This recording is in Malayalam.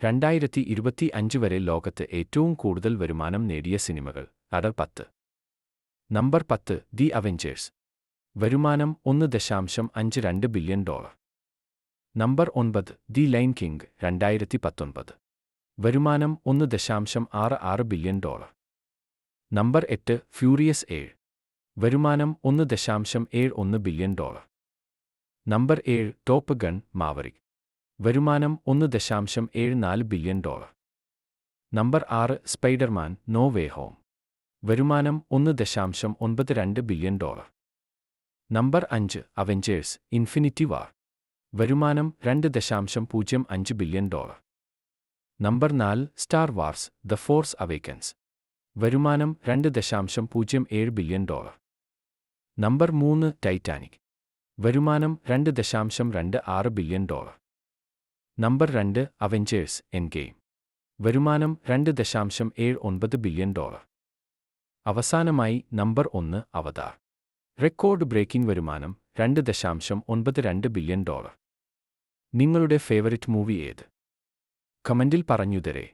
2025 വരെ ലോകത്ത് ഏറ്റവും കൂടുതൽ വരുമാനം നേടിയ സിനിമകൾ. അടർ 10. Number 10 the Avengers. വരുമാനം $1.52 billion. Number 9 the lion King 2019. വരുമാനം $1.66 ബില്യൺ. Number 8 furious 7. വരുമാനം $1.71 billion. Number 7 Top Gun Maverick. വരുമാനം $1.74 billion. Number 6 Spider Man No Way Home. വരുമാനം $1.92 billion. Number 5 Avengers Infinity War. വരുമാനം $2.05 billion. Number 4 Star Wars the Force Awakens. വരുമാനം $2.07 ബില്യൺ. Number 3 Titanic. വരുമാനം $2.26 billion. Number 2 Avengers Endgame. വരുമാനം $2.79 ബില്യൺ. അവസാനമായി നമ്പർ 1 അവതാർ. റെക്കോർഡ് ബ്രേക്കിംഗ് വരുമാനം $2.92 ബില്യൺ. നിങ്ങളുടെ ഫേവറിറ്റ് മൂവി ഏത്? കമന്റിൽ പറഞ്ഞുതരേ.